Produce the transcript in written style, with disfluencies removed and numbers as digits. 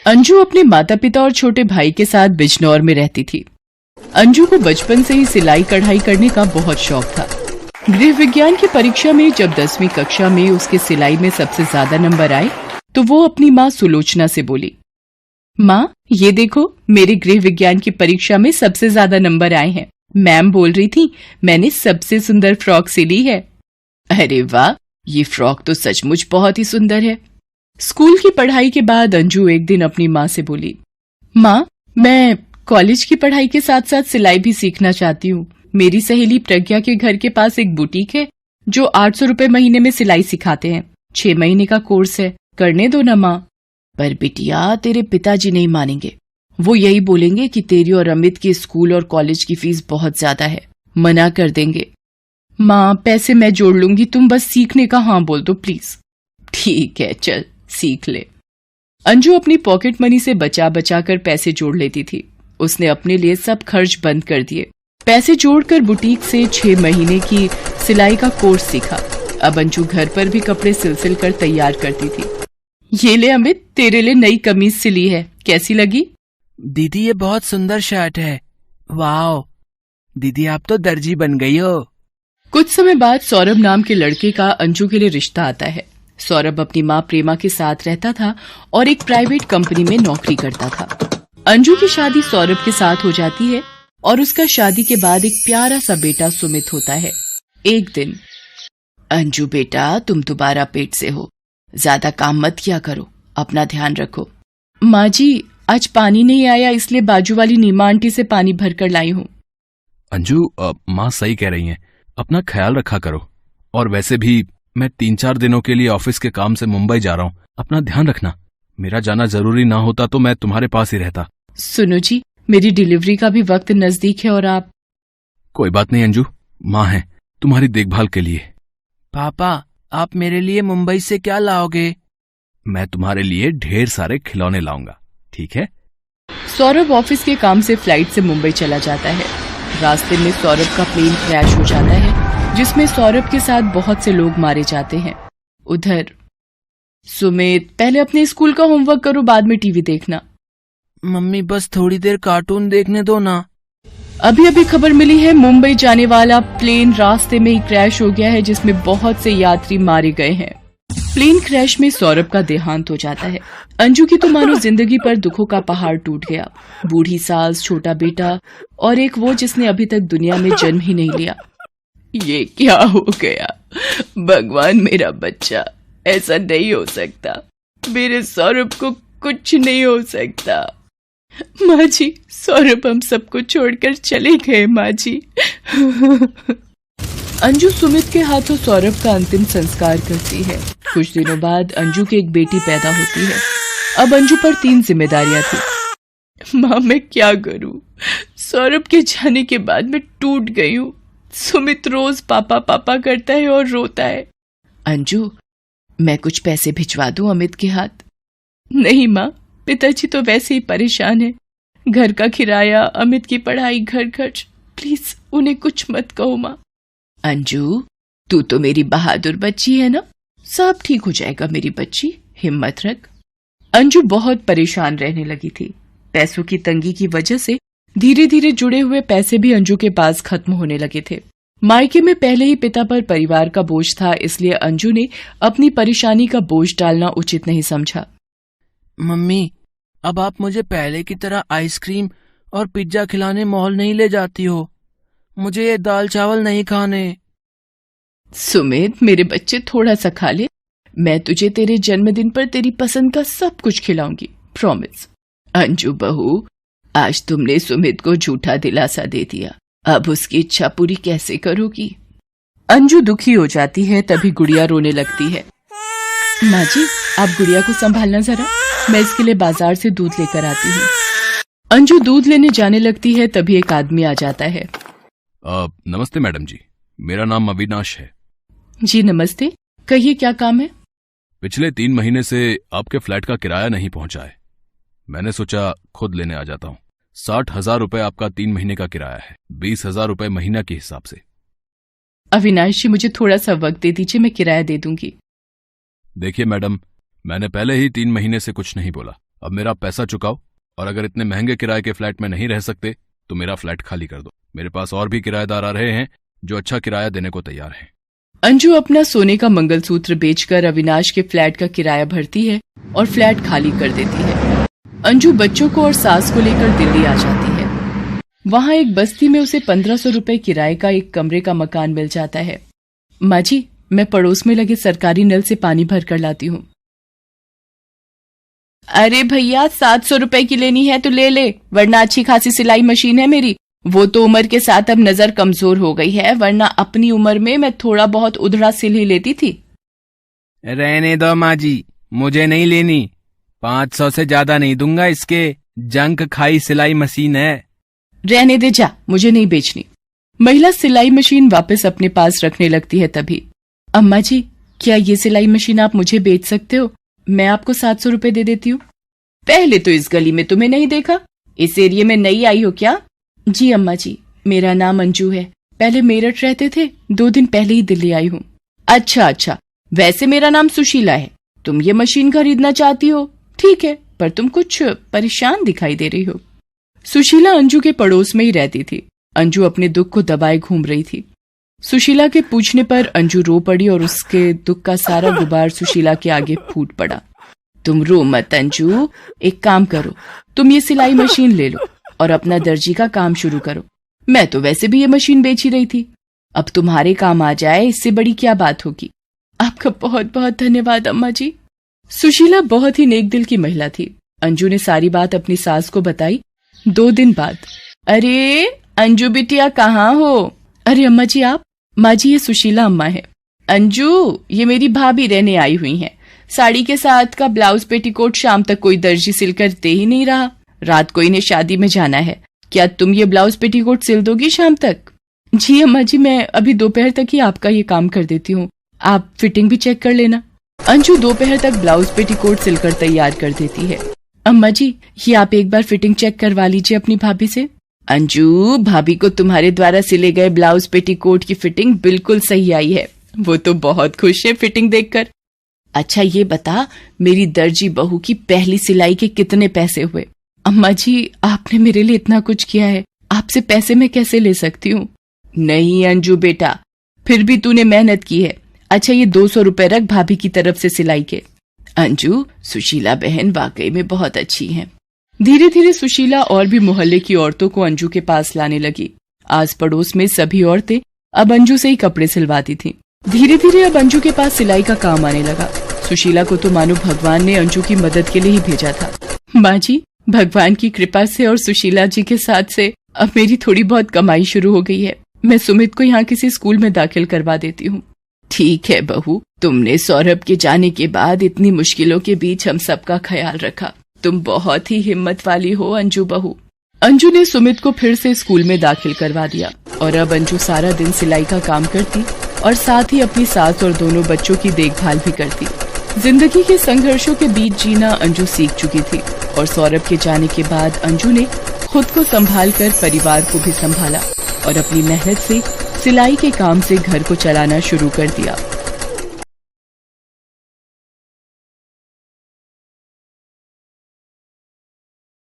अंजू अपने माता पिता और छोटे भाई के साथ बिजनौर में रहती थी। अंजू को बचपन से ही सिलाई कढ़ाई करने का बहुत शौक था। गृह विज्ञान की परीक्षा में जब 10वीं कक्षा में उसके सिलाई में सबसे ज्यादा नंबर आए तो वो अपनी माँ सुलोचना से बोली, माँ ये देखो मेरे गृह विज्ञान की परीक्षा में सबसे ज्यादा नंबर आए हैं। मैम बोल रही थी मैंने सबसे सुंदर फ्रॉक सिली है। अरे वाह, ये फ्रॉक तो सचमुच बहुत ही सुंदर है। स्कूल की पढ़ाई के बाद अंजू एक दिन अपनी माँ से बोली, माँ मैं कॉलेज की पढ़ाई के साथ साथ सिलाई भी सीखना चाहती हूँ। मेरी सहेली प्रज्ञा के घर के पास एक बुटीक है जो 800 रुपए महीने में सिलाई सिखाते हैं। 6 महीने का कोर्स है, करने दो ना माँ। पर बिटिया तेरे पिताजी नहीं मानेंगे, वो यही बोलेंगे कि तेरी और अमित के स्कूल और कॉलेज की फीस बहुत ज्यादा है, मना कर देंगे। माँ पैसे मैं जोड़ लूंगी, तुम बस सीखने का हाँ बोल दो प्लीज। ठीक है चल सीख ले। अंजू अपनी पॉकेट मनी से बचा बचा कर पैसे जोड़ लेती थी। उसने अपने लिए सब खर्च बंद कर दिए। पैसे जोड़कर बुटीक से 6 महीने की सिलाई का कोर्स सीखा। अब अंजू घर पर भी कपड़े सिल कर तैयार करती थी। ये ले अमित, तेरे लिए नई कमीज सिली है, कैसी लगी? दीदी ये बहुत सुंदर शर्ट है। वाह दीदी आप तो दर्जी बन गई हो। कुछ समय बाद सौरभ नाम के लड़के का अंजू के लिए रिश्ता आता है। सौरभ अपनी माँ प्रेमा के साथ रहता था और एक प्राइवेट कंपनी में नौकरी करता था। अंजू की शादी सौरभ के साथ हो जाती है और उसका शादी के बाद एक प्यारा सा बेटा सुमित होता है। एक दिन, अंजू बेटा तुम दोबारा पेट से हो, ज्यादा काम मत किया करो, अपना ध्यान रखो। माँ जी आज पानी नहीं आया इसलिए बाजू वाली नीमा आंटी से पानी भर कर लाई हूँ। अंजू माँ सही कह रही हैं, अपना ख्याल रखा करो। और वैसे भी मैं 3-4 दिनों के लिए ऑफिस के काम से मुंबई जा रहा हूँ, अपना ध्यान रखना। मेरा जाना जरूरी ना होता तो मैं तुम्हारे पास ही रहता। सुनो जी, मेरी डिलीवरी का भी वक्त नजदीक है और आप। कोई बात नहीं अंजू, माँ है तुम्हारी देखभाल के लिए। पापा आप मेरे लिए मुंबई से क्या लाओगे? मैं तुम्हारे लिए ढेर सारे खिलौने लाऊंगा, ठीक है? सौरभ ऑफिस के काम से फ्लाइट से मुंबई चला जाता है। रास्ते में सौरभ का प्लेन क्रैश हो जाता है जिसमें सौरभ के साथ बहुत से लोग मारे जाते हैं। उधर सुमित, पहले अपने स्कूल का होमवर्क करो, बाद में टीवी देखना। मम्मी बस थोड़ी देर कार्टून देखने दो ना। अभी अभी खबर मिली है मुंबई जाने वाला प्लेन रास्ते में ही क्रैश हो गया है जिसमें बहुत से यात्री मारे गए हैं। प्लेन क्रैश में सौरभ का देहांत हो जाता है। अंजू की तो मानो जिंदगी पर दुखों का पहाड़ टूट गया। बूढ़ी सास, छोटा बेटा और एक वो जिसने अभी तक दुनिया में जन्म ही नहीं लिया। ये क्या हो गया भगवान, मेरा बच्चा, ऐसा नहीं हो सकता। मेरे सौरभ को कुछ नहीं हो सकता। माँ जी सौरभ हम सबको छोड़कर चले गए माँ जी। अंजू सुमित के हाथों सौरभ का अंतिम संस्कार करती है। कुछ दिनों बाद अंजू की एक बेटी पैदा होती है। अब अंजू पर 3 जिम्मेदारियां थी। माँ मैं क्या करूं, सौरभ के जाने के बाद मैं टूट गई हूँ। सुमित रोज पापा पापा करता है और रोता है। अंजू मैं कुछ पैसे भिजवा दूं अमित के हाथ? नहीं माँ, पिताजी तो वैसे ही परेशान है। घर का किराया, अमित की पढ़ाई, घर खर्च, प्लीज उन्हें कुछ मत कहो माँ। अंजू तू तो मेरी बहादुर बच्ची है ना, सब ठीक हो जाएगा मेरी बच्ची, हिम्मत रख। अंजू बहुत परेशान रहने लगी थी। पैसों की तंगी की वजह से धीरे धीरे जुड़े हुए पैसे भी अंजू के पास खत्म होने लगे थे। मायके में पहले ही पिता पर परिवार का बोझ था, इसलिए अंजू ने अपनी परेशानी का बोझ डालना उचित नहीं समझा। मम्मी अब आप मुझे पहले की तरह आइसक्रीम और पिज्जा खिलाने मॉल नहीं ले जाती हो। मुझे ये दाल चावल नहीं खाने। सुमित मेरे बच्चे थोड़ा सा खा ले, मैं तुझे तेरे जन्मदिन पर तेरी पसंद का सब कुछ खिलाऊंगी, प्रॉमिस। अंजू बहू आज तुमने सुमित को झूठा दिलासा दे दिया, अब उसकी इच्छा पूरी कैसे करोगी? अंजू दुखी हो जाती है, तभी गुड़िया रोने लगती है। माँ जी आप गुड़िया को संभालना जरा, मैं इसके लिए बाजार से दूध लेकर आती हूँ। अंजू दूध लेने जाने लगती है, तभी एक आदमी आ जाता है। नमस्ते मैडम जी, मेरा नाम अविनाश है। जी नमस्ते, कहिए क्या काम है? पिछले 3 महीने से आपके फ्लैट का किराया नहीं पहुंचा है। मैंने सोचा खुद लेने आ जाता हूँ। 60,000 रुपए आपका 3 महीने का किराया है, 20,000 रुपए महीना के हिसाब से। अविनाश जी मुझे थोड़ा सा वक्त दे दीजिए, मैं किराया दे दूंगी। देखिए मैडम, मैंने पहले ही 3 महीने से कुछ नहीं बोला। अब मेरा पैसा चुकाओ, और अगर इतने महंगे किराए के फ्लैट में नहीं रह सकते तो मेरा फ्लैट खाली कर दो। मेरे पास और भी किराएदार आ रहे हैं जो अच्छा किराया देने को तैयार हैं। अंजू अपना सोने का मंगलसूत्र बेचकर अविनाश के फ्लैट का किराया भरती है और फ्लैट खाली कर देती है। अंजू बच्चों को और सास को लेकर दिल्ली आ जाती है। वहाँ एक बस्ती में उसे 1500 रुपए किराए का एक कमरे का मकान मिल जाता है। माँ जी, मैं पड़ोस में लगे सरकारी नल से पानी भर कर लाती हूँ। अरे भैया, 700 रुपए की लेनी है तो ले ले, वरना अच्छी खासी सिलाई मशीन है मेरी। वो तो उम्र के साथ अब नजर कमजोर हो गई है, वरना अपनी उम्र में मैं थोड़ा बहुत उधड़ा सिल ही लेती थी। रहने दो माँ जी, मुझे नहीं लेनी। 500 से ज्यादा नहीं दूंगा, इसके जंक खाई सिलाई मशीन है। रहने दे जा, मुझे नहीं बेचनी। महिला सिलाई मशीन वापस अपने पास रखने लगती है। तभी, अम्मा जी, क्या ये सिलाई मशीन आप मुझे बेच सकते हो? मैं आपको 700 रुपए दे देती हूँ। पहले तो इस गली में तुम्हें नहीं देखा, इस एरिया में नई आई हो क्या? जी अम्मा जी, मेरा नाम अंजू है, पहले मेरठ रहते थे, 2 दिन पहले ही दिल्ली आई हूँ। अच्छा, वैसे मेरा नाम सुशीला है। तुम ये मशीन खरीदना चाहती हो, ठीक है, पर तुम कुछ परेशान दिखाई दे रही हो। सुशीला अंजू के पड़ोस में ही रहती थी। अंजू अपने दुख को दबाए घूम रही थी। सुशीला के पूछने पर अंजू रो पड़ी और उसके दुख का सारा गुबार सुशीला के आगे फूट पड़ा। तुम रो मत अंजू, एक काम करो, तुम ये सिलाई मशीन ले लो और अपना दर्जी का काम शुरू करो। मैं तो वैसे भी ये मशीन बेच ही रही थी, अब तुम्हारे काम आ जाए, इससे बड़ी क्या बात होगी। आपका बहुत बहुत धन्यवाद अम्मा जी। सुशीला बहुत ही नेक दिल की महिला थी। अंजू ने सारी बात अपनी सास को बताई। 2 दिन बाद, अरे अंजू बिटिया कहाँ हो? अरे अम्मा जी आप? माँ जी, ये सुशीला अम्मा है। अंजू, ये मेरी भाभी रहने आई हुई हैं। साड़ी के साथ का ब्लाउज पेटीकोट शाम तक कोई दर्जी सिलकर दे ही नहीं रहा। रात को इन्हें शादी में जाना है, क्या तुम ये ब्लाउज पेटीकोट सिल दोगी शाम तक? जी अम्मा जी, मैं अभी दोपहर तक ही आपका ये काम कर देती हूँ, आप फिटिंग भी चेक कर लेना। अंजू दोपहर तक ब्लाउज पेटीकोट सिलकर तैयार कर देती है। अम्मा जी, ये आप एक बार फिटिंग चेक करवा लीजिए अपनी भाभी से। अंजू, भाभी को तुम्हारे द्वारा सिले गए ब्लाउज पेटीकोट की फिटिंग बिल्कुल सही आई है, वो तो बहुत खुश है फिटिंग देखकर। अच्छा ये बता, मेरी दर्जी बहू की पहली सिलाई के कितने पैसे हुए? अम्मा जी, आपने मेरे लिए इतना कुछ किया है, आपसे पैसे मैं कैसे ले सकती हूँ? नहीं अंजू बेटा, फिर भी तूने मेहनत की है। अच्छा ये 200 रुपए रख भाभी की तरफ से सिलाई के। अंजू, सुशीला बहन वाकई में बहुत अच्छी है। धीरे धीरे सुशीला और भी मोहल्ले की औरतों को अंजू के पास लाने लगी। आस पड़ोस में सभी औरतें अब अंजू से ही कपड़े सिलवाती थीं। धीरे धीरे अब अंजू के पास सिलाई का काम आने लगा। सुशीला को तो मानो भगवान ने अंजू की मदद के लिए ही भेजा था। माँ जी, भगवान की कृपा से और सुशीला जी के साथ से अब मेरी थोड़ी बहुत कमाई शुरू हो गई है। मैं सुमित को यहाँ किसी स्कूल में दाखिल करवा देती हूँ। ठीक है बहू, तुमने सौरभ के जाने के बाद इतनी मुश्किलों के बीच हम सबका ख्याल रखा। तुम बहुत ही हिम्मत वाली हो अंजू बहू। अंजू ने सुमित को फिर से स्कूल में दाखिल करवा दिया और अब अंजू सारा दिन सिलाई का काम करती और साथ ही अपनी सास और दोनों बच्चों की देखभाल भी करती। जिंदगी के संघर्षों के बीच जीना अंजू सीख चुकी थी और सौरभ के जाने के बाद अंजू ने खुद को संभाल कर परिवार को भी संभाला और अपनी मेहनत से सिलाई के काम से घर को चलाना शुरू कर दिया।